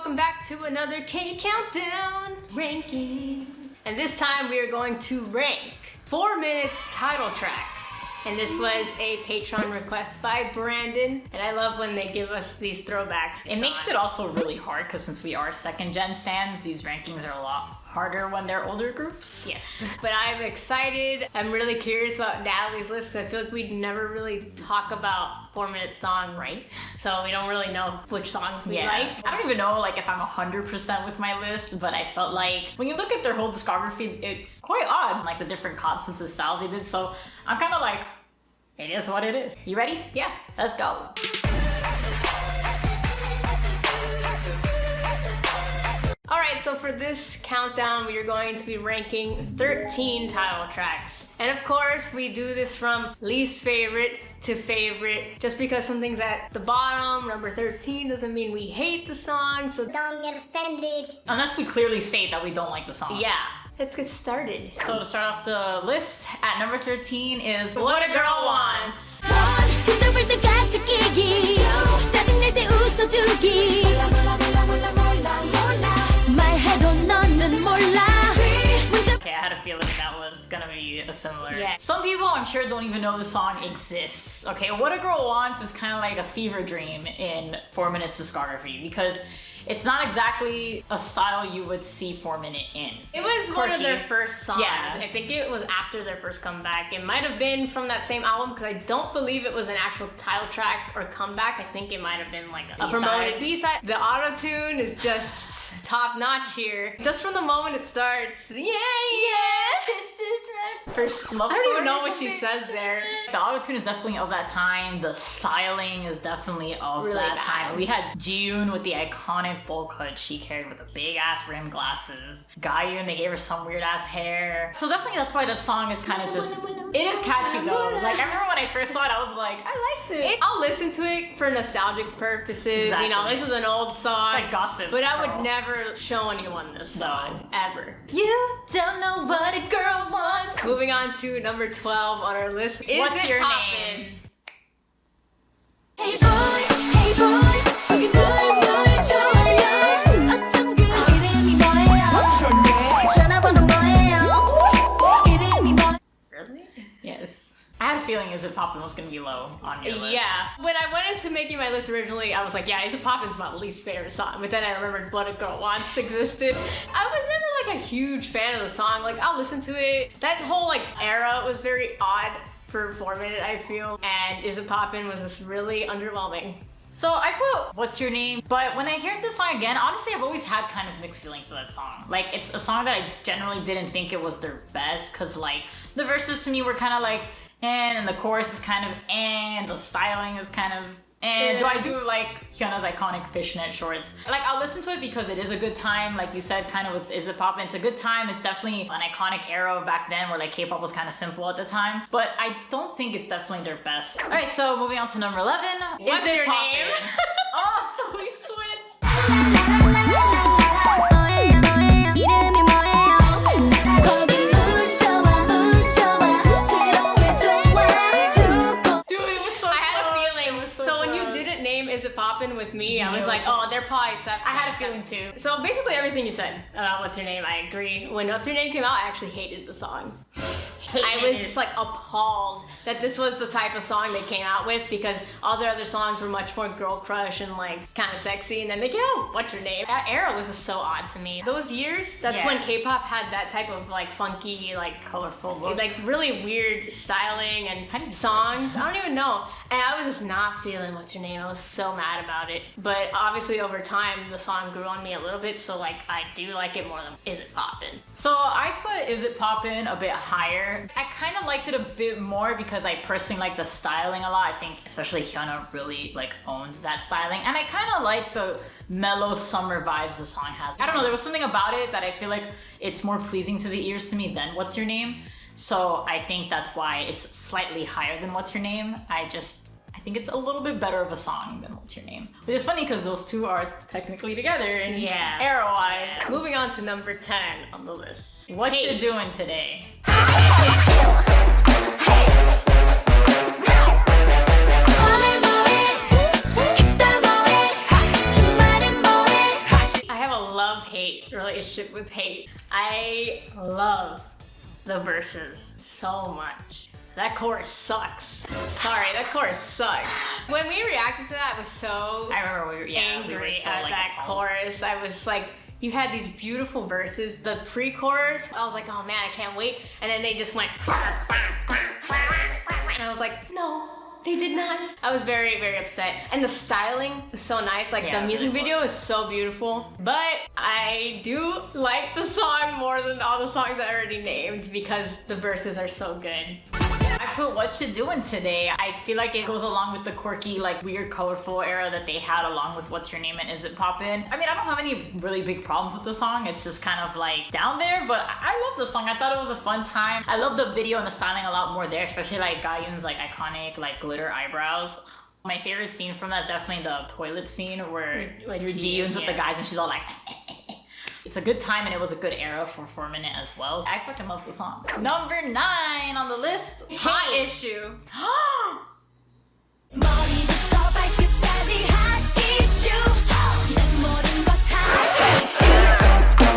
welcome back to another K Countdown ranking. And this time we are going to rank 4 minutes title tracks. And this was a Patron request by Brandon. And I love when they give us these throwbacks. It makes it also really hard because since we are second gen stands, these rankings are a lot harder when they're older groups. Yes. But I'm excited. I'm really curious about Natalie's list because I feel like we'd never really talk about 4-minute songs. Right. So we don't really know which songs we like. I don't even know like if I'm 100% with my list, but I felt like when you look at their whole discography, it's quite odd, like the different concepts and styles they did. So I'm kind of like, it is what it is. You ready? Yeah. Let's go. Alright, so for this countdown, we are going to be ranking 13 title tracks. And of course, we do this from least favorite to favorite. Just because something's at the bottom, number 13, doesn't mean we hate the song, so don't get offended. Unless we clearly state that we don't like the song. yeah. Let's get started. So to start off the list, at number 13 is What a Girl Wants. Okay, I had a feeling that was gonna be a similar. Yeah. Some people, I'm sure, don't even know the song exists. Okay, What a Girl Wants is kind of like a fever dream in 4 minutes discography because it's not exactly a style you would see 4 minute in. It was one of Quirky. their first songs. Yeah. I think it was after their first comeback. It might have been from that same album because I don't believe it was an actual title track or comeback. I think it might have been like a promoted B-side. The auto-tune is just top notch here. Just from the moment it starts, yeah, This is my first love I story. don't even know or what she something. says there. The auto-tune is definitely of that time. The styling is definitely of Really that bad. time. We had June with the iconic bowl cut she carried with the big ass rimmed glasses. Gayoon, they gave her some weird ass hair. So definitely that's why that song is kind of just, it is catchy though. Like I remember when I first saw it, I was like, I liked it. I'll listen to it for nostalgic purposes. You know, Exactly. this is an old song. It's like gossip. But I girl. would never show anyone this song, ever. You don't know what a girl wants. Moving on to number 12 on our list. What's Is your it Poppin'? name? Hey boy, 거기 뭘 좋아요. 어쩜 그 이름이 뭐예요? 전화번호 뭐예요? 이름이 뭐? Really? Yes. I had a feeling Is It Poppin' was gonna be low on your list. Yeah. When I went into making my list originally, I was like, yeah, Is It Poppin's my least favorite song. But then I remembered What a Girl Wants existed. I was never like a huge fan of the song. Like, I'll listen to it. That whole like era was very odd for 4 minute, I feel. And Is It Poppin' was just really underwhelming. So I put What's Your Name, but when I hear this song again, honestly, I've always had kind of mixed feelings for that song. Like, it's a song that I generally didn't think it was their best, because like, the verses to me were kind of like, and the chorus is kind of, and the styling is kind of, and do I do like Hyunna's iconic fishnet shorts? Like, I'll listen to it because it is a good time, like you said, kind of with Is It Poppin', it's a good time. It's definitely an iconic era back then where like K-pop was kind of simple at the time, but I don't think it's definitely their best. All right, so moving on to number 11. What's Is It your Poppin'? name? Oh, so we switched. 뭐예요 뭐예요? 이름이 뭐예요? 거기 물 좋아 물 좋아 그런 게 좋아 두고. Dude, it was so I had a close. feeling. It was So when you close. didn't name Is It Poppin' with me, I was Yeah. like, oh, they're probably seven. I had a feeling too. So basically everything you said about What's Your Name, I agree. When What's Your Name came out, I actually hated the song. I was just like appalled that this was the type of song they came out with because all their other songs were much more girl crush and like kind of sexy, and then they came out with What's Your Name. That era was just so odd to me. Those years, that's Yeah. when K-pop had that type of like funky, like Colorful look. like really weird styling and songs. I don't even know. And I was just not feeling What's Your Name. I was so mad about it. But obviously over time, the song grew on me a little bit, so like I do like it more than Is It Poppin'. So I put Is It Poppin' a bit higher. I kind of liked it a bit more because I personally like the styling a lot. I think especially Hyunna really like owns that styling. And I kind of like the mellow summer vibes the song has. I don't know, there was something about it that I feel like it's more pleasing to the ears to me than What's Your Name. So I think that's why it's slightly higher than What's Your Name. I think it's a little bit better of a song than What's Your Name. Which is funny because those two are technically together and Yeah. era-wise. Moving on to number 10 on the list. What Hate. you doing today? 오늘 뭐해? 이따 뭐해? 주말엔 뭐해? love-hate relationship with hate. I love the verses so much. That chorus sucks. Sorry, that chorus sucks. When we reacted to that, I was so I remember we angry were so, at like, that appalled. chorus. I was like, you had these beautiful verses. The pre-chorus, I was like, oh man, I can't wait. And then they just went, and I was like, no, they did not. I was very, very upset. And the styling was so nice. Like Yeah, the it music really video was. is so beautiful. But I do like the song more than all the songs I already named because the verses are so good. I put What You Doing Today. I feel like it goes along with the quirky, like weird, colorful era that they had along with What's Your Name and Is It Poppin'. I mean, I don't have any really big problems with the song. It's just kind of like down there, but I love the song. I thought it was a fun time. I love the video and the styling a lot more there, especially like Gayun's like iconic like glitter eyebrows. My favorite scene from that is definitely the toilet scene where Ji-yoon's with the guys and she's all like It's a good time and it was a good era for 4MINUTE as well. I fucking love the song. Number 9 on the list. Hot Issue. 머리부터 발끝까지 hot issue. 내 모든 것 hot issue.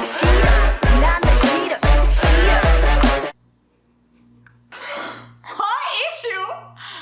싫어, 난널 싫어, 싫어. Hot issue?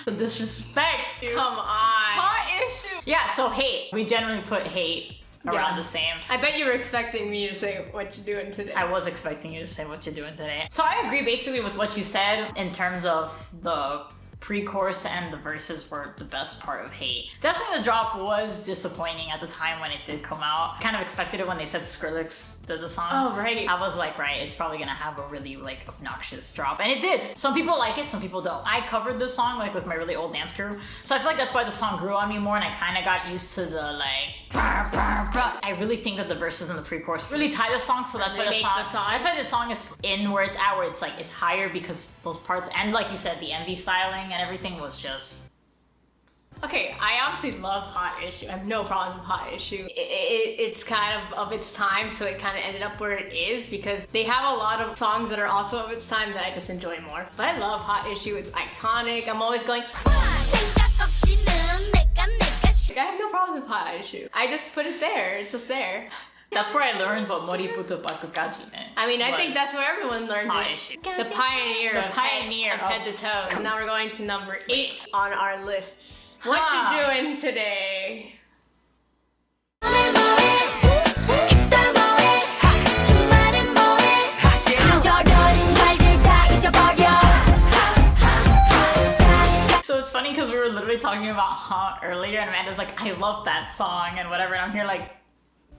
The disrespect. Come on. Hot issue. Yeah, so hate. We generally put hate around Yeah. the same. I bet you were expecting me to say what you doing today. I was expecting you to say what you're doing today. So I agree basically with what you said in terms of the pre-chorus and the verses were the best part of hate. Definitely the drop was disappointing at the time when it did come out. Kind of expected it when they said Skrillex did the song. Oh, right. I was like, right, it's probably gonna have a really like obnoxious drop. And it did. Some people like it, some people don't. I covered this song like with my really old dance crew. So I feel like that's why the song grew on me more and I kind of got used to the like I really think that the verses and the pre-chorus really tie the song, so that's why They make the song. that's why the song is in where it's at, where it's like it's higher because those parts, and like you said, the envy styling and everything was just Okay, I obviously love Hot Issue. I have no problems with Hot Issue. It's kind of its time, so it kind of ended up where it is because they have a lot of songs that are also of its time that I just enjoy more. But I love Hot Issue. It's iconic. I'm always going, 생각 없이는 내가 I have no problems with Hot Issue. I just put it there. It's just there. that's where I learned what 머리부터 발끝까지 meant. I mean, I think was that's where everyone learned Hot it. Issue. The pioneer, The of pioneer head, of head to toe. So now we're going to number 8 on our lists. What Huh. you doing today? 오늘 뭐해? 이따 뭐해? 주말엔 뭐해? 저런 말들 다 잊어버려. So it's funny because we were literally talking about Huh earlier and Amanda's like, I love that song and whatever, and I'm here like,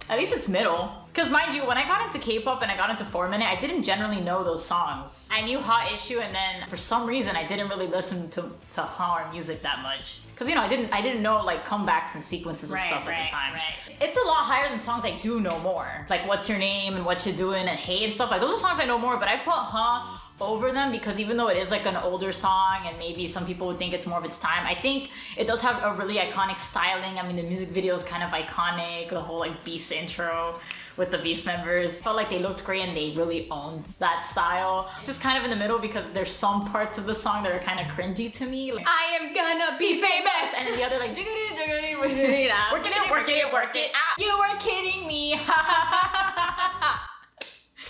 at least it's middle. Because mind you, when I got into K-pop and I got into 4MINUTE, I didn't generally know those songs. I knew Hot Issue, and then for some reason I didn't really listen to Huh or music that much. Because you know, I didn't know like comebacks and sequences and stuff at the time. It's a lot higher than songs I do know more. Like What's Your Name and What You Doing and Hey and stuff. Like those are songs I know more, but I put Huh over them because even though it is like an older song and maybe some people would think it's more of its time, I think it does have a really iconic styling. I mean, the music video is kind of iconic. The whole like Beast intro with the Beast members felt like they looked great and they really owned that style. It's just kind of in the middle because there's some parts of the song that are kind of cringy to me. Like, I am gonna be famous! and then the other like jiggity jiggity work it work it out. You were kidding me.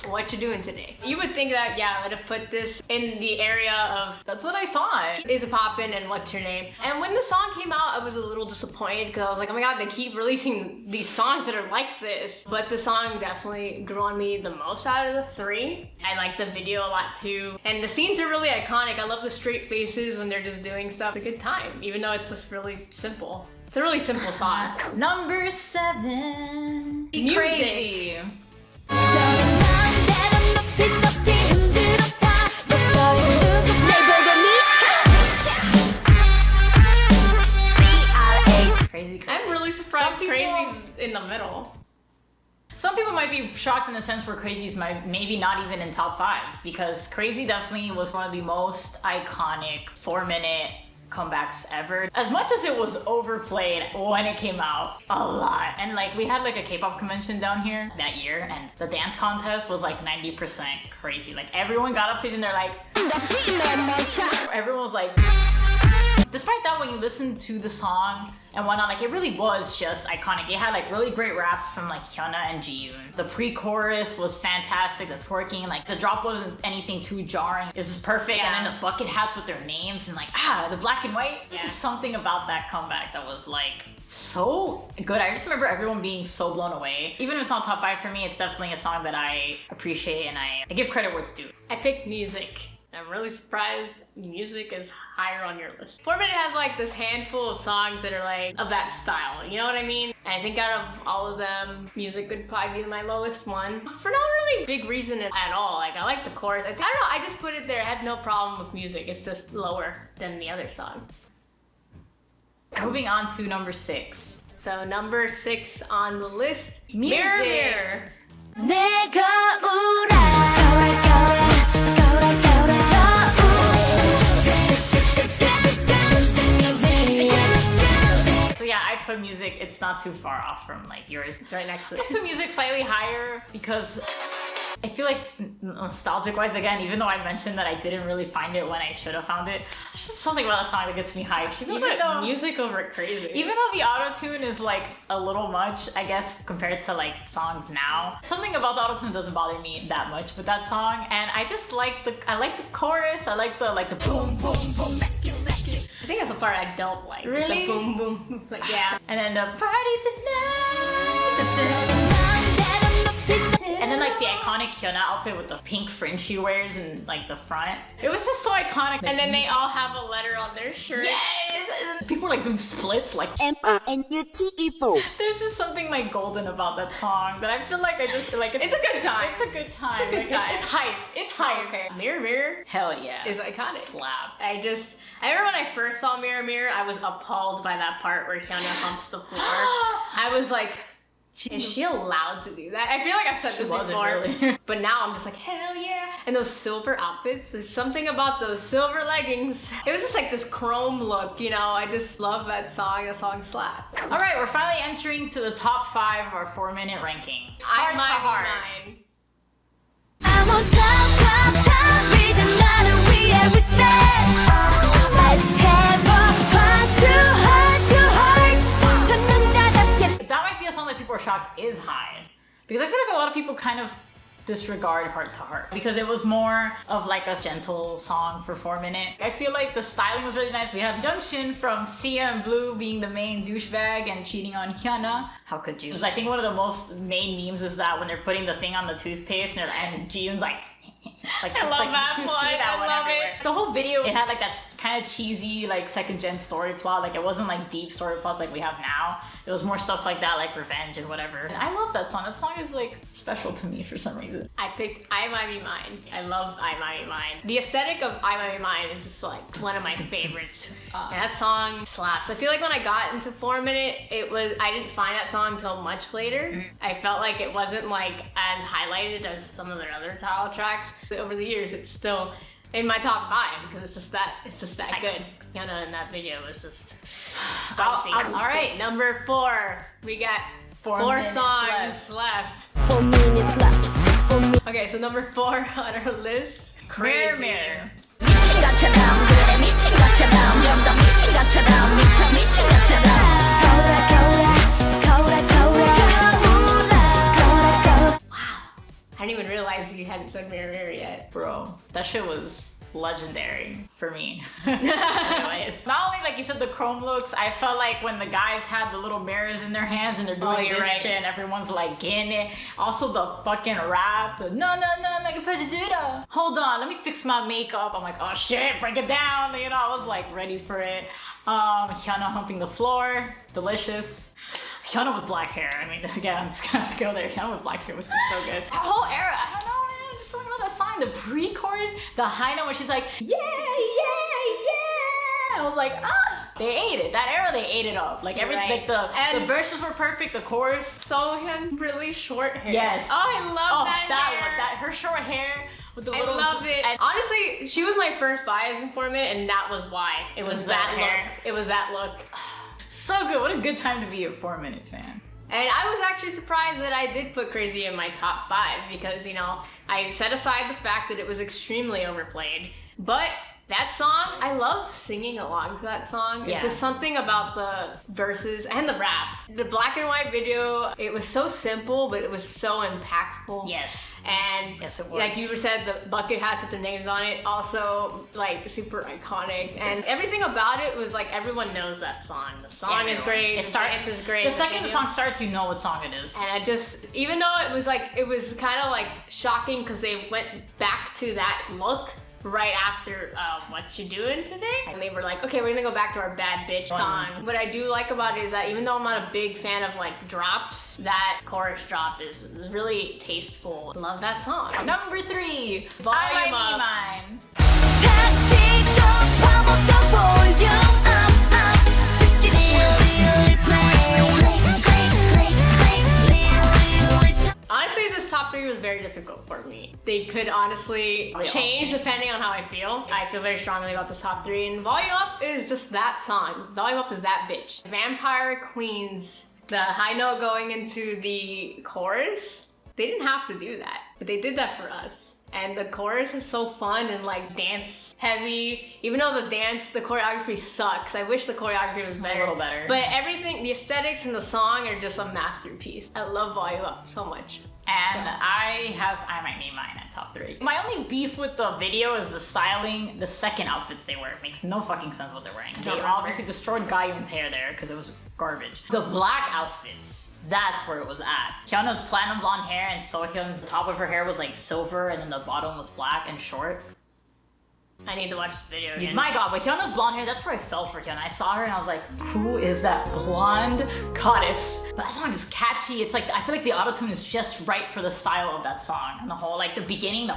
What you doing today? You would think that, yeah, I would have put this in the area of That's what I thought. Is It Poppin' and What's Your Name? And when the song came out, I was a little disappointed because I was like, oh my god, they keep releasing these songs that are like this. But the song definitely grew on me the most out of the 3. I like the video a lot too. And the scenes are really iconic. I love the straight faces when they're just doing stuff. It's a good time, even though it's just really simple. It's a really simple song. Number 7. Music. Crazy. 마음대로 높이 높이 흔들어봐. 목소리 누구 날 보고 미쳐. Crazy. I'm really surprised Some people- Crazy's in the middle. Some people might be shocked in the sense where Crazy's maybe not even in top 5 because Crazy definitely was one of the most iconic 4MINUTE comebacks ever. As much as it was overplayed when it came out, a lot. And like we had like a K-pop convention down here that year and the dance contest was like 90% Crazy. Like everyone got up stage and they're like, everyone was like Despite that, when you listen to the song and whatnot, like it really was just iconic. It had like really great raps from like 𝗃𝗃 and Ji-yoon. The pre-chorus was fantastic. The twerking, like the drop wasn't anything too jarring. It was just perfect. Yeah. And then the bucket hats with their names and like the black and white. There's just something about that comeback that was like so good. I just remember everyone being so blown away. Even if it's not top 5 for me, it's definitely a song that I appreciate and I give credit where it's due. I picked music. I'm really surprised music is higher on your list. 4MINUTE has like this handful of songs that are like of that style, you know what I mean? And I think out of all of them, music would probably be my lowest one. For not really big reason at all. Like I like the chorus. I don't know, I just put it there. I had no problem with music. It's just lower than the other songs. Moving on to number 6. So number 6 on the list, Music. Mirror Mirror. 내가 울어 거울아 So yeah, I put music, it's not too far off from like yours. It's right next to I it. just put music slightly higher because I feel like nostalgic wise again, even though I mentioned that I didn't really find it when I should have found it, there's just something about that song that gets me hyped. Even though music over crazy. Even though the auto-tune is like a little much, I guess, compared to like songs now. Something about the auto-tune doesn't bother me that much with that song. And I just like the chorus, I like the boom, boom, boom. I think that's the part I don't like. Really? The boom boom. Like, yeah. And then the party tonight. And then like the iconic 𝗃𝗃 outfit with the pink fringe she wears in like the front. It was just so iconic. And then they all have a letter on their shirt. yes! And then people are like doing splits like 𝗃𝗃 there's just something like golden about that song that I feel like I just like It's a good time. It's a good time. It's a good time. It's hype. It's hype. Okay. Mirror Mirror Hell yeah. is iconic. Slap. I remember when I first saw Mirror Mirror, I was appalled by that part where 𝗃𝗃 humps the floor. I was like, is she allowed to do that? I feel like I've said this wasn't before, really. but now I'm just like, hell yeah. And those silver outfits, there's something about those silver leggings. It was just like this chrome look, you know? I just love that song. The song slap. All right, we're finally entering to the top 5 of our 4-minute ranking. Heart to heart. Mine. I'm on top reason 나를 위해 reset Let's have a heart to heart 더 남자답게 That might be a song that people are shocked is high. Because I feel like a lot of people kind of disregard Heart to Heart because it was more of like a gentle song for 4-minute. I feel like the styling was really nice. We have Junction from Sia and Blue being the main douchebag and cheating on 𝗃𝗃. How could you? I think one of the most main memes is that when they're putting the thing on the toothpaste and Ji-yoon's like like, I love that you one. see that I one love everywhere. it. The whole video, it had like that kind of cheesy like second gen story plot. Like it wasn't like deep story plots like we have now. It was more stuff like that, like revenge and whatever. And I love that song. That song is like special to me for some reason. I picked I Might Be Mine. I love I Might Be Mine. The aesthetic of I Might Be Mine is just like one of my favorites. And that song slaps. I feel like when I got into 4-minute, I didn't find that song until much later. I felt like it wasn't like as highlighted as some of their other title tracks. Over the years, it's still in my top 5 because it's just that good. 𝗃𝗃 in that video was just spicy. All right, number 4. We got 4 minutes songs left. 4 minutes left 4 minutes Okay, so number 4 on our list, Mirror Crazy. Mirror. 미친 것처럼 그래 미친 것처럼 좀 더 미친 것처럼 미친 것처럼 거울아 I didn't even realize you hadn't said Mirror Mirror yet. Bro, that shit was legendary for me. Anyways, not only like you said the chrome looks, I felt like when the guys had the little mirrors in their hands and they're doing you're this right. shit and everyone's like getting it. Also the fucking rap, the no, like a 𝗃𝗃. Hold on, let me fix my makeup. I'm like, oh shit, break it down. You know, I was like ready for it. 𝗃𝗃 humping the floor, delicious. 𝗃𝗃 with black hair. I mean, again, I'm just gonna have to go there. 𝗃𝗃 with black hair was just so good. That whole era, I don't know, man. Just something about that song. The pre-chorus, the high note where she's like, yeah. I was like, ah. They ate it. That era, they ate it up. Like everything, Right. like the verses were perfect. The chorus. So had really short hair. Yes. Oh, I love that hair. one. That her short hair with the I little. loved it. And Honestly, she was my first bias in 4-minute, and that was why. It was that hair. look. It was that look. so good. What a good time to be a 4-minute fan. And I was actually surprised that I did put Crazy in my top 5 because, you know, I set aside the fact that it was extremely overplayed. But That song, I love singing along to that song. Yeah. It's just something about the verses and the rap. The black and white video, it was so simple, but it was so impactful. Yes. And yes, it was. like you said, the bucket hats with their names on it, also like super iconic. And everything about it was like everyone knows that song. The song is great. It starts. Dance is great. The second the song starts, you know what song it is. And I just, even though it was kind of like shocking because they went back to that look right after What You Doing Today? And they were like, okay, we're gonna go back to our bad bitch song. What I do like about it is that even though I'm not a big fan of like drops, that chorus drop is really tasteful. Love that song. Number 3, Volume I Up. Mine. Honestly, this top 3 was very difficult for me. They could honestly change depending on how I feel. I feel very strongly about this top 3, and Volume Up is just that song. Volume Up is that bitch. Vampire Queens, the high note going into the chorus, they didn't have to do that, but they did that for us. And the chorus is so fun and like dance heavy. Even though the choreography sucks. I wish the choreography was better. A little better. But everything, the aesthetics and the song are just a masterpiece. I love Volume Up so much. And I have I Might Need Mine at top 3. My only beef with the video is the styling, the second outfits they wear. It makes no fucking sense what they're wearing. They obviously destroyed Gayun's hair there because it was garbage. The black outfits, that's where it was at. Hyunna's platinum blonde hair and Sohyun's top of her hair was like silver and then the bottom was black and short. I need to watch this video again. My god, but Hyunna's blonde hair, that's where I fell for Hyunna. I saw her and I was like, who is that blonde goddess? But that song is catchy. It's like, I feel like the autotune is just right for the style of that song. And the whole, like the beginning, the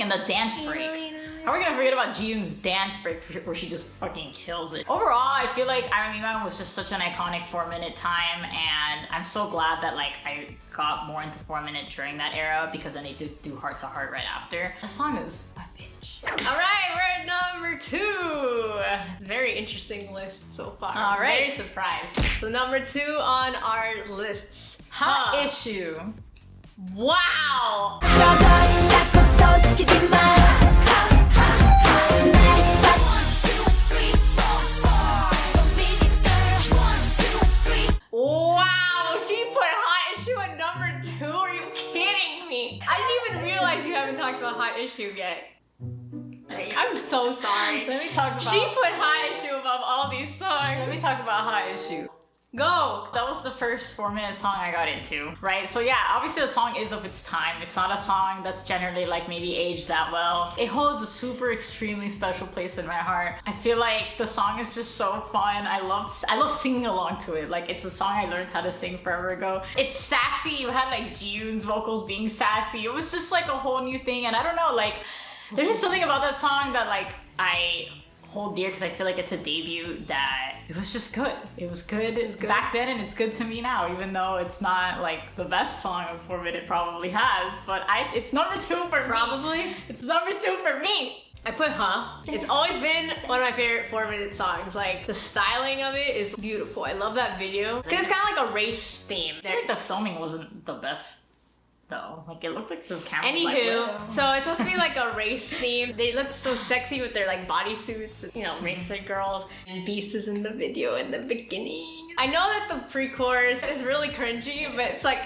and the dance break. How are we gonna forget about Jiyoon's dance break where she just fucking kills it? Overall, I feel like I Might Need Mine was just such an iconic 4-minute time, and I'm so glad that like I got more into 4-minute during that era because then they did do Heart to Heart right after. That song is my bitch. All right, we're at number 2. Very interesting list so far. All right. Very surprised. So number 2 on our lists. Hot Issue. Wow. Wow, she put Hot Issue at number 2? Are you kidding me? I didn't even realize you haven't talked about Hot Issue yet. I'm so sorry. Let me talk about. She put Hot Issue above all these songs. Let me talk about Hot Issue. Go! That was the first 4-minute song I got into, right? So yeah, obviously the song is of its time. It's not a song that's generally like maybe aged that well. It holds a super extremely special place in my heart. I feel like the song is just so fun. I love singing along to it. Like it's a song I learned how to sing forever ago. It's sassy. You had like Jiyoon's vocals being sassy. It was just like a whole new thing. And I don't know, like there's just something about that song that like I hold dear because I feel like it's a debut that it was just good. It was good. It was good back then and it's good to me now, even though it's not like the best song of 4-minute probably has, but it's number 2 for Probably. me. It's number 2 for me. I put Huh. It's always been one of my favorite 4-minute songs. Like the styling of it is beautiful. I love that video. Cause it's kind of like a race theme. I think the filming wasn't the best though. Like it looked like the camera was like, Anywho, whoa. so it's supposed to be like a race theme. They look so sexy with their like bodysuits, you know, racer girls. And Beast is in the video in the beginning. I know that the pre-chorus is really cringy, but it's like,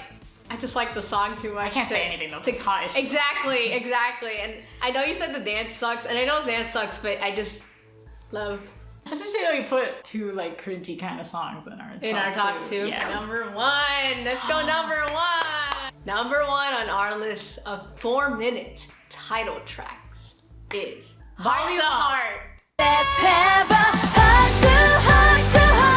I just like the song too much. I can't say anything though. It's Hot Issue. Exactly. And I know you said the dance sucks, and I know the dance sucks, but I just love. Let's just say that we put 2 like cringy kind of songs in our top 2. Yeah. Number 1. Let's go number 1. Number 1 on our list of 4-minute title tracks is Heart to Heart. Let's have a heart to heart to heart.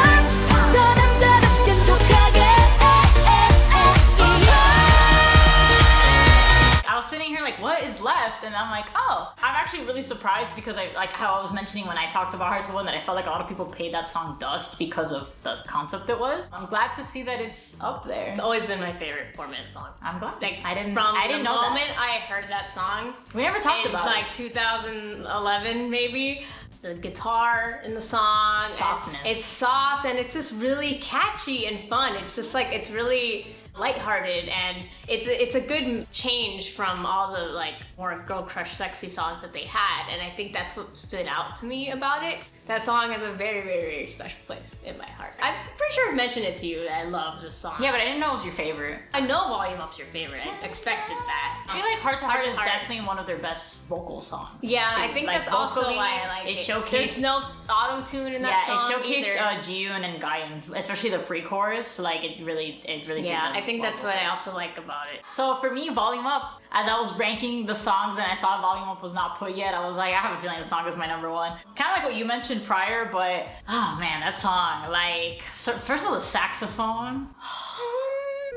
I was sitting here like, what is left? And I'm like, oh, I'm actually really surprised because I like how I was mentioning when I talked about Heart to One that I felt like a lot of people paid that song dust because of the concept it was. I'm glad to see that it's up there. It's always been my favorite 4-minute song. I'm glad. Like I didn't know that. the moment I heard that song. We never talked in about like it. 2011 maybe. the guitar in the song. Softness. It's soft and it's just really catchy and fun. It's just like, it's really lighthearted, and it's a good change from all the like more girl crush sexy songs that they had, and I think that's what stood out to me about it. That song has a very, very, very special place in my heart. I'm pretty sure I've mentioned it to you that I love this song. Yeah, but I didn't know it was your favorite. I know Volume Up's your favorite. I expected that. I feel like Heart to Heart is Heart. definitely one of their best vocal songs. Yeah, too. I think Like, that's also vocally, why I like it it. showcased. There's no auto-tune in that song it showcased either. Jiyoon and Gayun's, especially the pre-chorus. Like it really did. Yeah, the I think that's vocal. what I also like about it. So for me, Volume Up, as I was ranking the songs and I saw Volume Up was not put yet, I was like, I have a feeling the song is my number one. Kind of like what you mentioned prior, but oh man, that song, like, so first of all, the saxophone.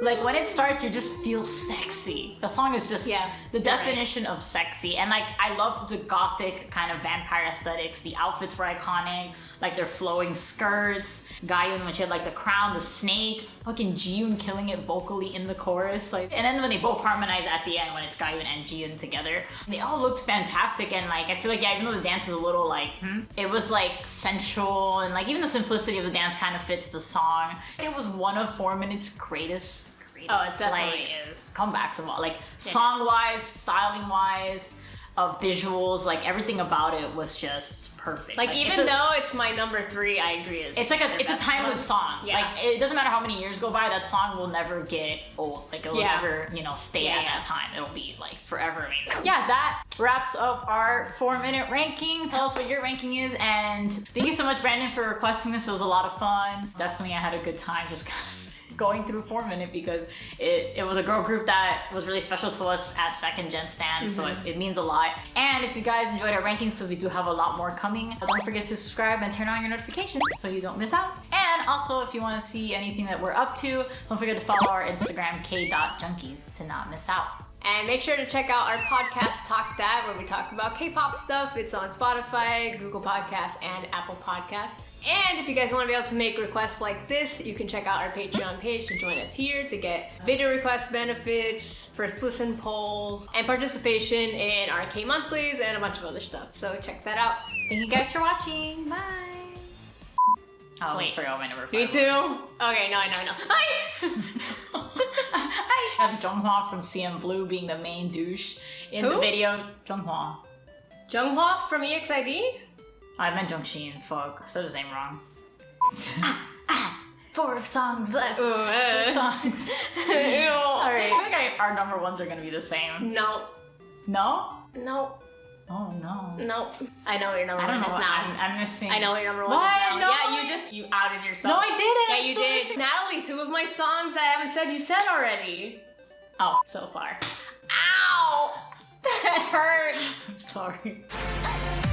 Like when it starts, you just feel sexy. The song is just the you're definition of sexy. And like I loved the gothic kind of vampire aesthetics. The outfits were iconic, like their flowing skirts. Gayun, when she had like the crown, the snake. Fucking Jiyoon killing it vocally in the chorus. Like, and then when they both harmonize at the end when it's Gayun and Jiyoon together, they all looked fantastic. And like I feel like even though the dance is a little like it was like sensual, and like even the simplicity of the dance kind of fits the song. It was one of 4 Minute's greatest. Oh, it definitely is. Comebacks of all, like song-wise, styling-wise, visuals, like everything about it was just perfect. Like even though it's my number 3, I agree. It's like it's a timeless song. Yeah. Like it doesn't matter how many years go by, that song will never get old. Like it will never, stay at that time. It'll be like forever amazing. Yeah, that wraps up our 4-minute ranking. Tell us what your ranking is, and thank you so much, Brandon, for requesting this. It was a lot of fun. Definitely, I had a good time just kind of going through 4-minute because it was a girl group that was really special to us as second gen stands, so it means a lot. And if you guys enjoyed our rankings, because we do have a lot more coming, don't forget to subscribe and turn on your notifications so you don't miss out. And also, if you want to see anything that we're up to, don't forget to follow our Instagram, 𝗧𝗔𝗟𝗞, to not miss out. And make sure to check out our podcast, Talk That, where we talk about K-pop stuff. It's on Spotify, Google Podcasts, and Apple Podcasts. And if you guys want to be able to make requests like this, you can check out our Patreon page to join a tier to get video request benefits, first listen polls, and participation in our K-monthlies and a bunch of other stuff. So check that out. Thank you guys for watching. Bye. Oh, Wait. I forgot my number 5. Me too? Okay, no. Hi! I have Jung-hwa from CM Blue being the main douche in the video. Jung-hwa. Jung-hwa from EXID? I meant Jung-shin. Fuck, I said his name wrong. 4 songs left. 4 songs. Ew. Alright, I think our number 1s are gonna be the same. No. No? No. Oh no. No. I know what your number I don't 1 know is what now. I'm missing. I know what your number 1 What? is now. No. Yeah, you outed yourself. No, I didn't. Yeah, I'm you still did. missing. Natalie, 2 of my songs that I haven't said, you said already. Oh, So far. Ow! That hurt. I'm sorry. I